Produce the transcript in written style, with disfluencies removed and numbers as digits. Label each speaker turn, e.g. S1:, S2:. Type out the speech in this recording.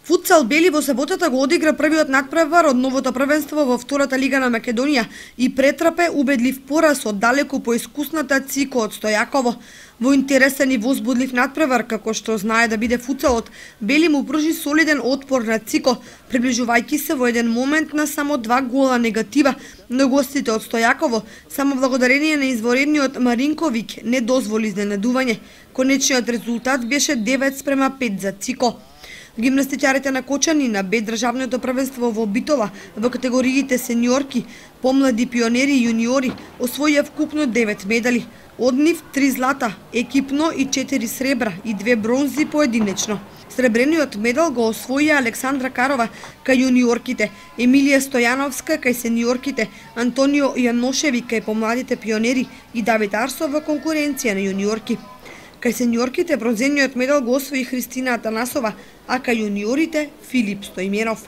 S1: Футсал Бели во саботата го одигра првиот надпревар од новото првенство во втората лига на Македонија и претрпе убедлив пораз од далеку поискусната Цико од Стојаково. Во интересен и возбудлив надпревар, како што знае да биде футсалот, Бели му пружи солиден отпор на Цико, приближувајќи се во еден момент на само 2 гола негатива, но гостите од Стојаково, само благодарение на изворедниот Маринковик, не дозволи изненадување. Конечниот резултат беше 9:5 за Цико. Гимнастичарите на Кочани на Б државното првенство во Битола во категориите сениорки, помлади пионери и јуниори освоија вкупно 9 медали. Од нив 3 злата, екипно и 4 сребра и 2 бронзи поединечно. Сребрениот медал го освоија Александра Карова кај јуниорките, Емилија Стојановска кај сениорките, Антонио Јаношевик кај помладите пионери и Давид Арсов во конкуренција на јуниорки. Кај сениорките бронзениот медал го освои Христина Атанасова, а кај јуниорите Филип Стоименов.